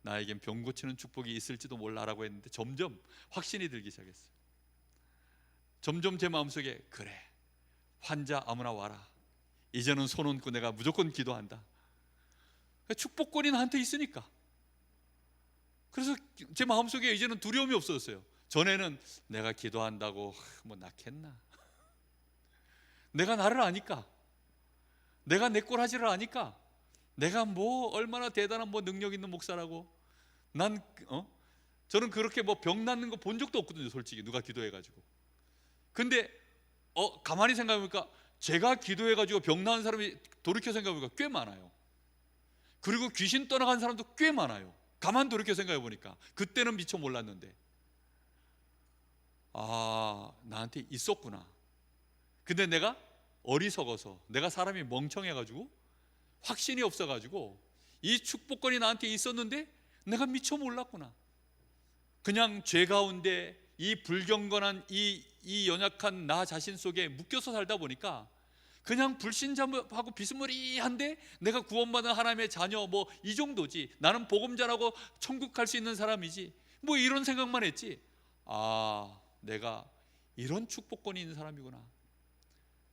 나에겐 병 고치는 축복이 있을지도 몰라라고 했는데 점점 확신이 들기 시작했어요. 점점 제 마음속에, 그래, 환자 아무나 와라, 이제는 손 얹고 내가 무조건 기도한다. 축복권이 나한테 있으니까. 그래서 제 마음속에 이제는 두려움이 없어졌어요. 전에는 내가 기도한다고 뭐 낫겠나, 내가 나를 아니까, 내가 내 꼴 하지를 아니까, 내가 뭐 얼마나 대단한 뭐 능력 있는 목사라고, 저는 그렇게 뭐 병 낫는 거 본 적도 없거든요, 솔직히. 누가 기도해가지고. 근데 가만히 생각해보니까 제가 기도해가지고 병 나은 사람이 돌이켜 생각해보니까 꽤 많아요. 그리고 귀신 떠나간 사람도 꽤 많아요. 가만 돌이켜 생각해보니까. 그때는 미처 몰랐는데, 나한테 있었구나. 근데 내가 어리석어서, 내가 사람이 멍청해가지고 확신이 없어가지고 이 축복권이 나한테 있었는데 내가 미처 몰랐구나. 그냥 죄 가운데 이 불경건한 이 연약한 나 자신 속에 묶여서 살다 보니까 그냥 불신자하고 비스무리한데 내가 구원받은 하나님의 자녀 뭐 이 정도지, 나는 복음 전하고 천국 갈 수 있는 사람이지, 뭐 이런 생각만 했지, 내가 이런 축복권이 있는 사람이구나.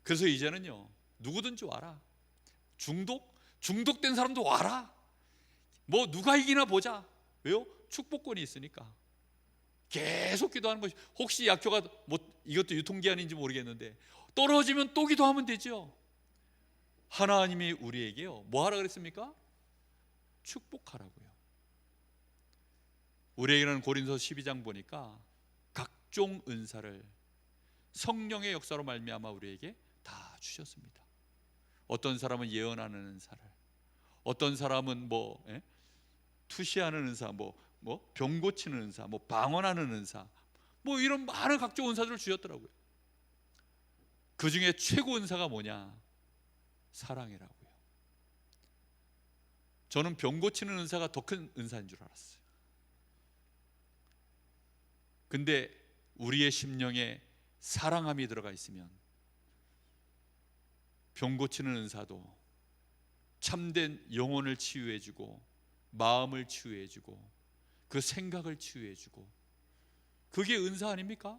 그래서 이제는요, 누구든지 와라. 중독된 사람도 와라. 뭐 누가 이기나 보자. 왜요? 축복권이 있으니까. 계속 기도하는 것이, 혹시 약효가 뭐 이것도 유통기한인지 모르겠는데 떨어지면 또 기도하면 되죠. 하나님이 우리에게요 뭐 하라 그랬습니까? 축복하라고요. 우리에게는 고린도서 12장 보니까 각종 은사를 성령의 역사로 말미암아 우리에게 다 주셨습니다. 어떤 사람은 예언하는 은사를, 어떤 사람은 투시하는 은사, 병 고치는 은사, 방언하는 은사, 이런 많은 각종 은사들을 주셨더라고요. 그 중에 최고 은사가 뭐냐? 사랑이라고요. 저는 병 고치는 은사가 더 큰 은사인 줄 알았어요. 근데 우리의 심령에 사랑함이 들어가 있으면 병 고치는 은사도 참된 영혼을 치유해주고 마음을 치유해주고 그 생각을 치유해주고, 그게 은사 아닙니까?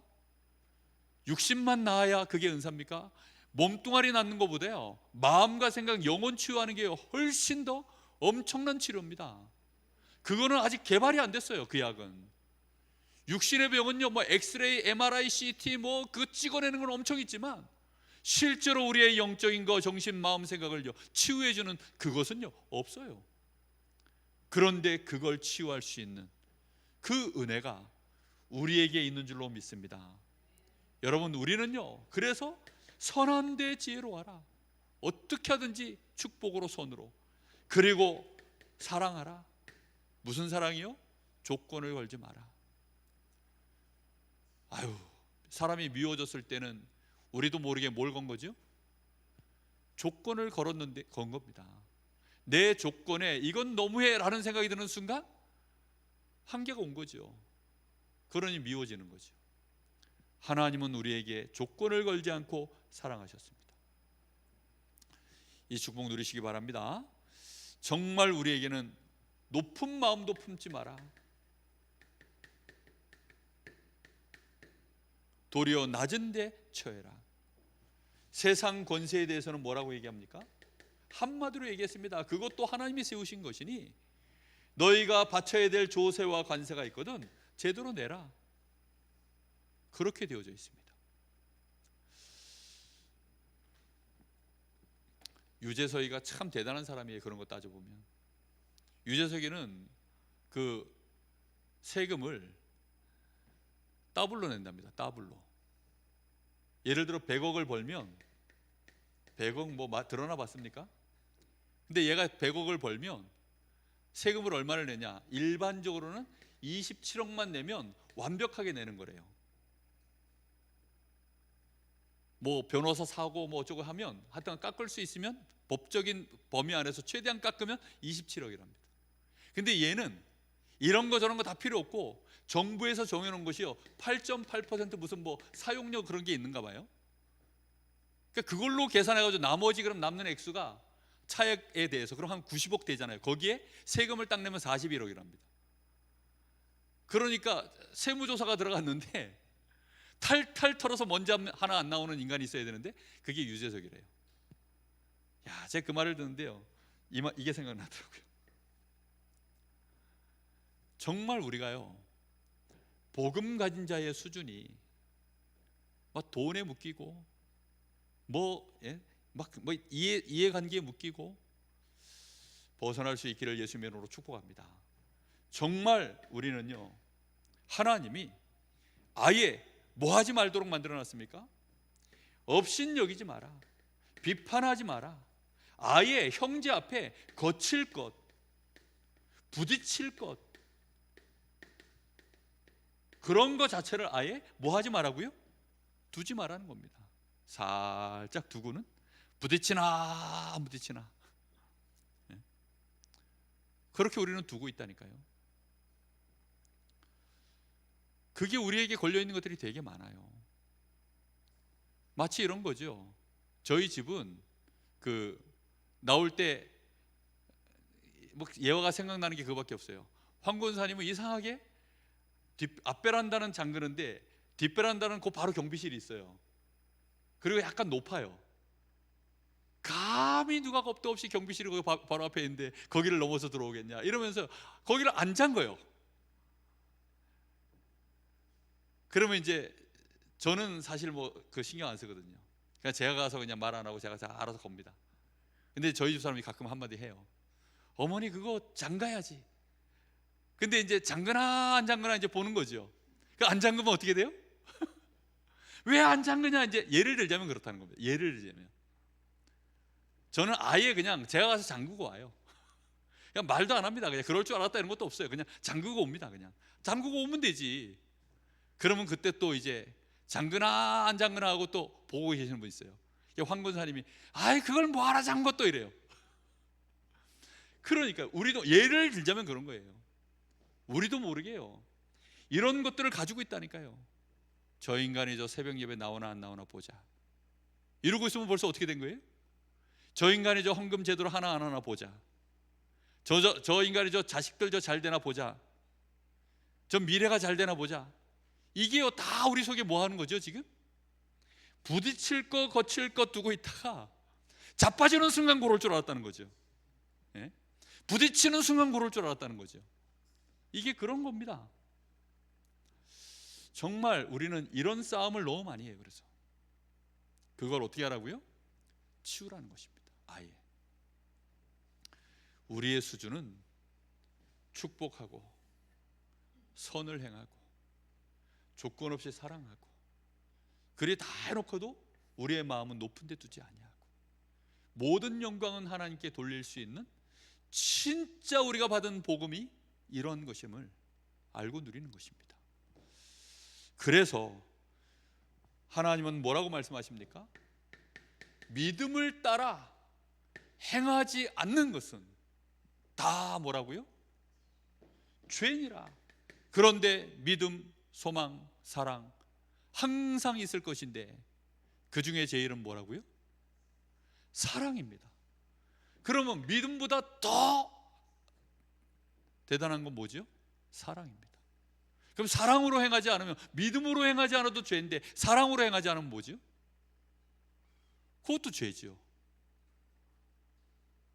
육신만 나아야 그게 은사입니까? 몸뚱아리 낫는 것보다요 마음과 생각, 영혼 치유하는 게 훨씬 더 엄청난 치료입니다. 그거는 아직 개발이 안 됐어요. 그 약은. 육신의 병은요 엑스레이, MRI, CT 그거 찍어내는 건 엄청 있지만 실제로 우리의 영적인 거, 정신, 마음, 생각을요 치유해주는 그것은요 없어요. 그런데 그걸 치유할 수 있는 그 은혜가 우리에게 있는 줄로 믿습니다. 여러분, 우리는요 그래서 선한 데 지혜로워라. 어떻게 하든지 축복으로, 손으로. 그리고 사랑하라. 무슨 사랑이요? 조건을 걸지 마라. 사람이 미워졌을 때는 우리도 모르게 뭘 건 거죠? 조건을 건 겁니다. 내 조건에 이건 너무해 라는 생각이 드는 순간 한계가 온 거죠. 그러니 미워지는 거죠. 하나님은 우리에게 조건을 걸지 않고 사랑하셨습니다. 이 축복 누리시기 바랍니다. 정말 우리에게는 높은 마음도 품지 마라. 도리어 낮은 데 처해라. 세상 권세에 대해서는 뭐라고 얘기합니까? 한마디로 얘기했습니다. 그것도 하나님이 세우신 것이니 너희가 바쳐야 될 조세와 관세가 있거든 제대로 내라. 그렇게 되어져 있습니다. 유재석이가 참 대단한 사람이에요. 그런 거 따져보면 유재석이는 그 세금을 더블로 낸답니다. 더블로. 예를 들어 100억을 벌면 100억 드러나 봤습니까? 근데 얘가 100억을 벌면 세금을 얼마를 내냐? 일반적으로는 27억만 내면 완벽하게 내는 거래요. 변호사 사고 어쩌고 하면 하여튼 깎을 수 있으면 법적인 범위 안에서 최대한 깎으면 27억이랍니다. 근데 얘는 이런 거 저런 거 다 필요 없고 정부에서 정해놓은 것이요 8.8% 무슨 뭐 사용료 그런 게 있는가 봐요. 그러니까 그걸로 계산해가지고 나머지 그럼 남는 액수가 차액에 대해서 그럼 한 90억 되잖아요. 거기에 세금을 딱 내면 41억이랍니다. 그러니까 세무조사가 들어갔는데 탈탈 털어서 먼지 하나 안 나오는 인간이 있어야 되는데 그게 유재석이래요. 야, 제가 그 말을 듣는데요 이게 생각나더라고요. 정말 우리가요 복음 가진 자의 수준이 막 돈에 묶이고 막 이해관계에 묶이고 벗어날 수 있기를 예수님의 이름으로 축복합니다. 정말 우리는요 하나님이 아예 뭐 하지 말도록 만들어놨습니까? 업신여기지 마라, 비판하지 마라, 아예 형제 앞에 거칠 것, 부딪힐 것, 그런 것 자체를 아예 뭐 하지 말라고요? 두지 말라는 겁니다. 살짝 두고는 부딪히나 안 부딪히나, 그렇게 우리는 두고 있다니까요. 그게 우리에게 걸려있는 것들이 되게 많아요. 마치 이런 거죠. 저희 집은 그 나올 때 뭐 예화가 생각나는 게 그거밖에 없어요. 황 권사님은 이상하게 앞베란다는 잠그는데 뒷베란다는 그 바로 경비실이 있어요. 그리고 약간 높아요. 감히 누가 겁도 없이 경비실이 거기 바로 앞에 있는데 거기를 넘어서 들어오겠냐 이러면서 거기를 안 잠궈요. 그러면 이제 저는 사실 뭐 그 신경 안 쓰거든요. 그냥 제가 가서 그냥 말 안 하고 제가 알아서 겁니다. 근데 저희 집 사람이 가끔 한마디 해요. 어머니 그거 잠가야지. 근데 이제 잠그나 안 잠그나 이제 보는 거죠. 안 잠그면 어떻게 돼요? 왜 안 잠그냐, 이제 예를 들자면 그렇다는 겁니다. 예를 들자면 저는 아예 그냥 제가 가서 잠그고 와요. 그냥 말도 안 합니다. 그냥 그럴 줄 알았다 이런 것도 없어요. 그냥 잠그고 옵니다. 그냥 잠그고 오면 되지. 그러면 그때 또 이제 잠그나 안 잠그나 하고 또 보고 계시는 분 있어요. 황 권사님이 아이 그걸 뭐하러 잠궈 또 이래요. 그러니까 우리도 예를 들자면 그런 거예요. 우리도 모르게요 이런 것들을 가지고 있다니까요. 저 인간이 저 새벽 예배 나오나 안 나오나 보자 이러고 있으면 벌써 어떻게 된 거예요? 저 인간이 저 헌금 제도를 하나 안 하나 보자, 저 인간이 저 자식들 저 잘 되나 보자, 저 미래가 잘 되나 보자. 이게요 다 우리 속에 뭐 하는 거죠? 지금 부딪힐 거 거칠 것 두고 있다가 자빠지는 순간 고를 줄 알았다는 거죠. 예? 부딪히는 순간 고를 줄 알았다는 거죠. 이게 그런 겁니다. 정말 우리는 이런 싸움을 너무 많이 해요. 그래서 그걸 어떻게 하라고요? 치우라는 것입니다. 아예 우리의 수준은 축복하고 선을 행하고 조건 없이 사랑하고 그리 다 해놓고도 우리의 마음은 높은 데 두지 아니하고 모든 영광은 하나님께 돌릴 수 있는 진짜 우리가 받은 복음이 이런 것임을 알고 누리는 것입니다. 그래서 하나님은 뭐라고 말씀하십니까? 믿음을 따라 행하지 않는 것은 다 뭐라고요? 죄니라. 그런데 믿음, 소망, 사랑 항상 있을 것인데 그 중에 제일은 뭐라고요? 사랑입니다. 그러면 믿음보다 더 대단한 건 뭐죠? 사랑입니다. 그럼 사랑으로 행하지 않으면, 믿음으로 행하지 않아도 죄인데 사랑으로 행하지 않으면 뭐죠? 그것도 죄죠.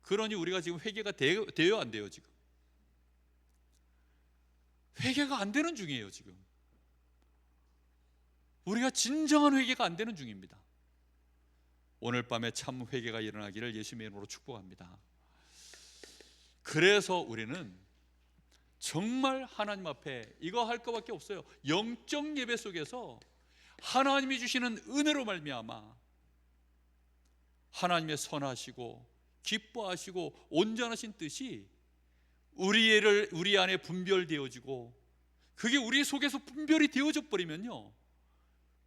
그러니 우리가 지금 회개가 돼요 안 돼요? 지금 회개가 안 되는 중이에요. 지금 우리가 진정한 회개가 안 되는 중입니다. 오늘 밤에 참 회개가 일어나기를 예수님의 이름으로 축복합니다. 그래서 우리는 정말 하나님 앞에 이거 할 것밖에 없어요. 영적 예배 속에서 하나님이 주시는 은혜로 말미암아 하나님의 선하시고 기뻐하시고 온전하신 뜻이 우리 안에 분별되어지고 그게 우리 속에서 분별이 되어져 버리면요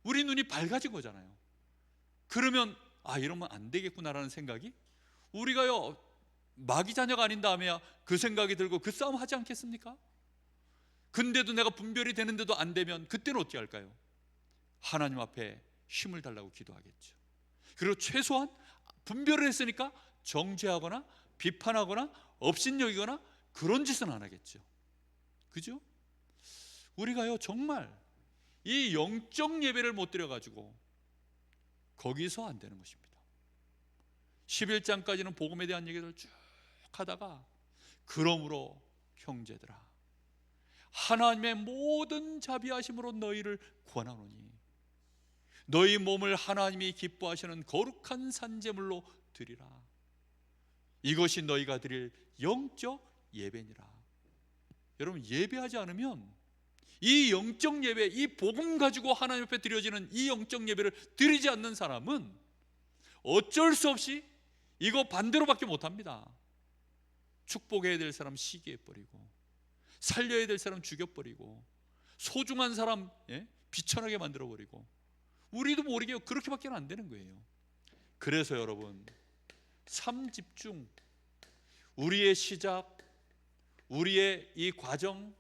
우리 눈이 밝아진 거잖아요. 그러면 이러면 안 되겠구나라는 생각이, 우리가요 마귀 자녀가 아닌 다음에야 그 생각이 들고 그 싸움 하지 않겠습니까? 근데도 내가 분별이 되는데도 안 되면 그때는 어떻게 할까요? 하나님 앞에 힘을 달라고 기도하겠죠. 그리고 최소한 분별을 했으니까 정죄하거나 비판하거나 업신여기거나 그런 짓은 안 하겠죠. 그죠? 우리가요 정말 이 영적 예배를 못 드려가지고 거기서 안 되는 것입니다. 11장까지는 복음에 대한 얘기를 쭉 하다가 그러므로 형제들아 하나님의 모든 자비하심으로 너희를 권하노니 너희 몸을 하나님이 기뻐하시는 거룩한 산제물로 드리라. 이것이 너희가 드릴 영적 예배니라. 여러분, 예배하지 않으면 이 영적 예배, 이 복음 가지고 하나님 앞에 드려지는 이 영적 예배를 드리지 않는 사람은 어쩔 수 없이 이거 반대로밖에 못합니다. 축복해야 될 사람 시기해버리고, 살려야 될 사람 죽여버리고, 소중한 사람 비천하게 만들어버리고, 우리도 모르게 그렇게밖에 안 되는 거예요. 그래서 여러분, 삶 집중, 우리의 시작, 우리의 이 과정,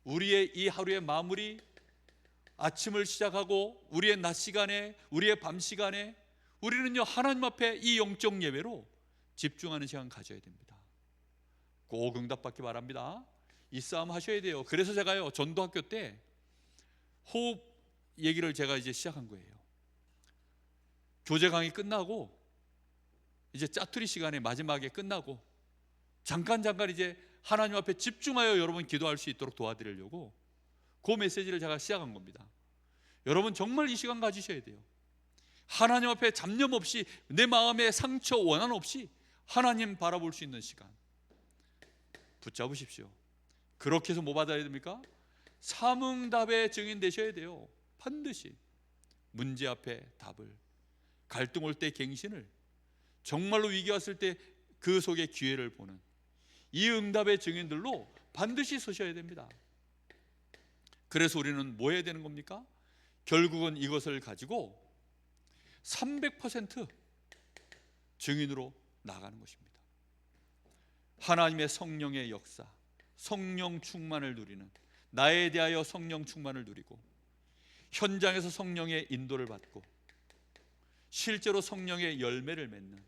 우리의 이 하루의 마무리, 아침을 시작하고 우리의 낮 시간에, 우리의 밤 시간에 우리는요 하나님 앞에 이 영적 예배로 집중하는 시간 가져야 됩니다. 꼭 응답받기 바랍니다. 이 싸움 하셔야 돼요. 그래서 제가요 전도학교 때 호흡 얘기를 제가 이제 시작한 거예요. 교재 강의 끝나고 이제 짜투리 시간에 마지막에 끝나고 잠깐 이제 하나님 앞에 집중하여 여러분 기도할 수 있도록 도와드리려고 그 메시지를 제가 시작한 겁니다. 여러분 정말 이 시간 가지셔야 돼요. 하나님 앞에 잡념 없이, 내 마음에 상처 원한 없이 하나님 바라볼 수 있는 시간 붙잡으십시오. 그렇게 해서 뭐 받아야 됩니까? 삼응답의 증인 되셔야 돼요. 반드시 문제 앞에 답을, 갈등 올 때 갱신을, 정말로 위기 왔을 때 그 속에 기회를 보는 이 응답의 증인들로 반드시 서셔야 됩니다. 그래서 우리는 뭐 해야 되는 겁니까? 결국은 이것을 가지고 300% 증인으로 나가는 것입니다. 하나님의 성령의 역사, 성령 충만을 누리는, 나에 대하여 성령 충만을 누리고 현장에서 성령의 인도를 받고 실제로 성령의 열매를 맺는,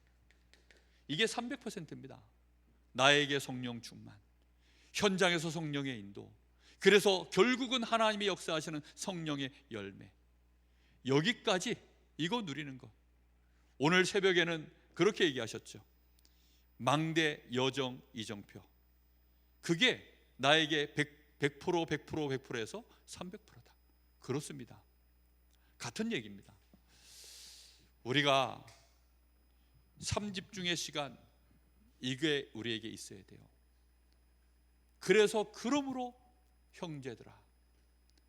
이게 300%입니다. 나에게 성령 충만, 현장에서 성령의 인도, 그래서 결국은 하나님이 역사하시는 성령의 열매, 여기까지 이거 누리는 것. 오늘 새벽에는 그렇게 얘기하셨죠. 망대 여정 이정표, 그게 나에게 100%에서 300%다. 그렇습니다. 같은 얘기입니다. 우리가 삼집중의 시간, 이게 우리에게 있어야 돼요. 그래서 그러므로 형제들아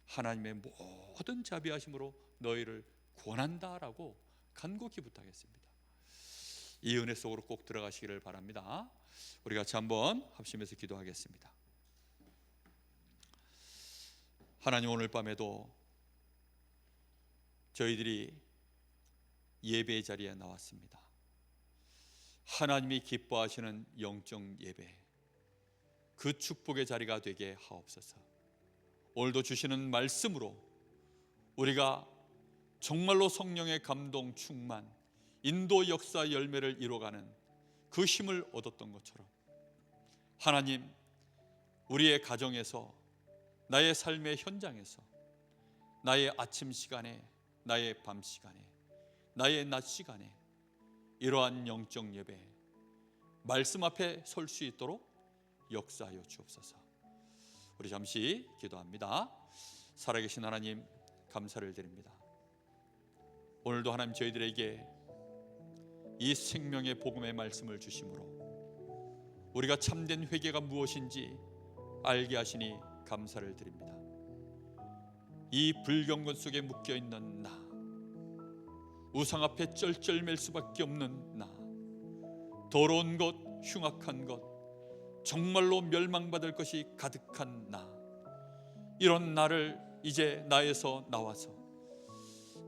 하나님의 모든 자비하심으로 너희를 권한다라고 간곡히 부탁했습니다. 이 은혜 속으로 꼭 들어가시기를 바랍니다. 우리 같이 한번 합심해서 기도하겠습니다. 하나님, 오늘 밤에도 저희들이 예배의 자리에 나왔습니다. 하나님이 기뻐하시는 영적 예배, 그 축복의 자리가 되게 하옵소서. 오늘도 주시는 말씀으로 우리가 정말로 성령의 감동 충만, 인도 역사 열매를 이뤄가는 그 힘을 얻었던 것처럼 하나님, 우리의 가정에서, 나의 삶의 현장에서, 나의 아침 시간에, 나의 밤 시간에, 나의 낮 시간에 이러한 영적 예배, 말씀 앞에 설 수 있도록 역사하여 주옵소서. 우리 잠시 기도합니다. 살아계신 하나님, 감사를 드립니다. 오늘도 하나님 저희들에게 이 생명의 복음의 말씀을 주심으로 우리가 참된 회개가 무엇인지 알게 하시니 감사를 드립니다. 이 불경건 속에 묶여있는 나, 우상 앞에 쩔쩔맬 수밖에 없는 나, 더러운 것, 흉악한 것, 정말로 멸망받을 것이 가득한 나, 이런 나를 이제 나에서 나와서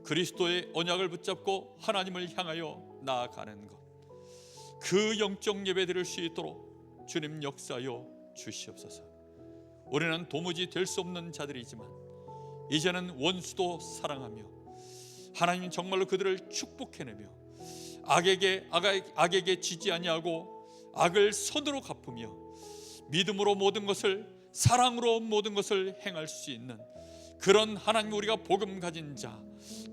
그리스도의 언약을 붙잡고 하나님을 향하여 나아가는 것, 그 영적 예배 드릴 수 있도록 주님 역사하여 주시옵소서. 우리는 도무지 될 수 없는 자들이지만 이제는 원수도 사랑하며 하나님 정말로 그들을 축복해내며 악에게 지지 아니하고 악을 선으로 갚으며 믿음으로 모든 것을, 사랑으로 모든 것을 행할 수 있는 그런 하나님, 우리가 복음 가진 자,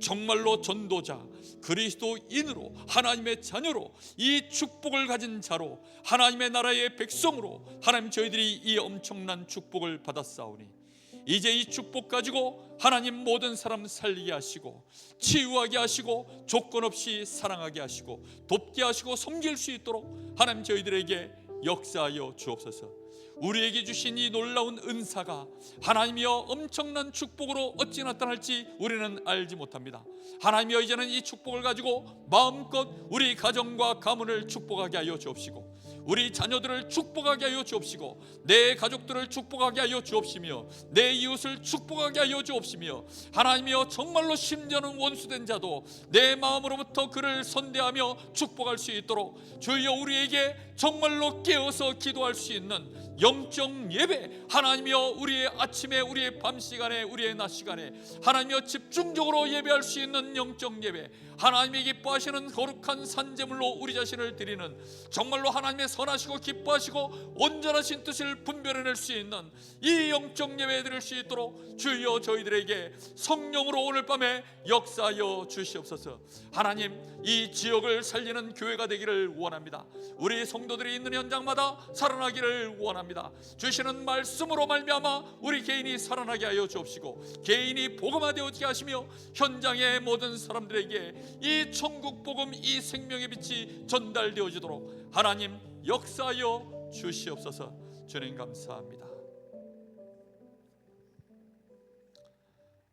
정말로 전도자, 그리스도인으로, 하나님의 자녀로, 이 축복을 가진 자로, 하나님의 나라의 백성으로 하나님, 저희들이 이 엄청난 축복을 받았사오니 이제 이 축복 가지고 하나님 모든 사람 살리게 하시고 치유하게 하시고 조건 없이 사랑하게 하시고 돕게 하시고 섬길 수 있도록 하나님, 저희들에게 역사하여 주옵소서. 우리에게 주신 이 놀라운 은사가 하나님이여 엄청난 축복으로 어찌 나타날지 우리는 알지 못합니다. 하나님이여, 이제는 이 축복을 가지고 마음껏 우리 가정과 가문을 축복하게 하여 주옵시고 우리 자녀들을 축복하게 하여 주옵시고 내 가족들을 축복하게 하여 주옵시며 내 이웃을 축복하게 하여 주옵시며 하나님이여, 정말로 심지어는 원수된 자도 내 마음으로부터 그를 선대하며 축복할 수 있도록 주여 우리에게 정말로 깨어서 기도할 수 있는 영적 예배, 하나님이여, 우리의 아침에, 우리의 밤 시간에, 우리의 낮 시간에 하나님이여 집중적으로 예배할 수 있는 영적 예배, 하나님이 기뻐하시는 거룩한 산제물로 우리 자신을 드리는, 정말로 하나님의 선하시고 기뻐하시고 온전하신 뜻을 분별해낼 수 있는 이 영적 예배 드릴 수 있도록 주여 저희들에게 성령으로 오늘 밤에 역사하여 주시옵소서. 하나님, 이 지역을 살리는 교회가 되기를 원합니다. 우리 성도들이 있는 현장마다 살아나기를 원합니다. 주시는 말씀으로 말미암아 우리 개인이 살아나게 하여 주옵시고 개인이 복음화되어지게 하시며 현장의 모든 사람들에게 이 천국 복음, 이 생명의 빛이 전달되어지도록 하나님 역사하여 주시옵소서. 주님 감사합니다.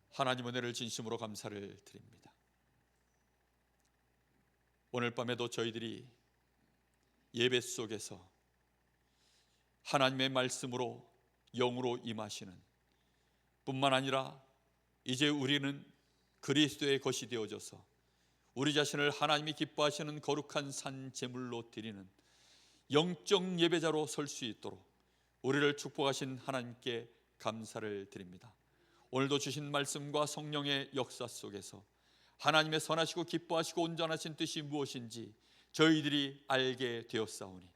하나님 은혜를 진심으로 감사를 드립니다. 오늘 밤에도 저희들이 예배 속에서 하나님의 말씀으로 영으로 임하시는 뿐만 아니라 이제 우리는 그리스도의 것이 되어져서 우리 자신을 하나님이 기뻐하시는 거룩한 산 제물로 드리는 영적 예배자로 설 수 있도록 우리를 축복하신 하나님께 감사를 드립니다. 오늘도 주신 말씀과 성령의 역사 속에서 하나님의 선하시고 기뻐하시고 온전하신 뜻이 무엇인지 저희들이 알게 되었사오니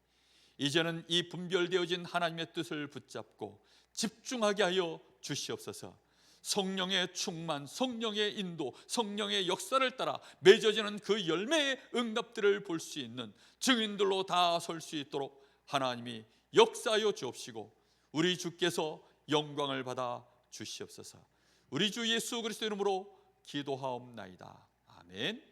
이제는 이 분별되어진 하나님의 뜻을 붙잡고 집중하게 하여 주시옵소서. 성령의 충만, 성령의 인도, 성령의 역사를 따라 맺어지는 그 열매의 응답들을 볼 수 있는 증인들로 다 설 수 있도록 하나님이 역사하여 주옵시고 우리 주께서 영광을 받아 주시옵소서. 우리 주 예수 그리스도 이름으로 기도하옵나이다. 아멘.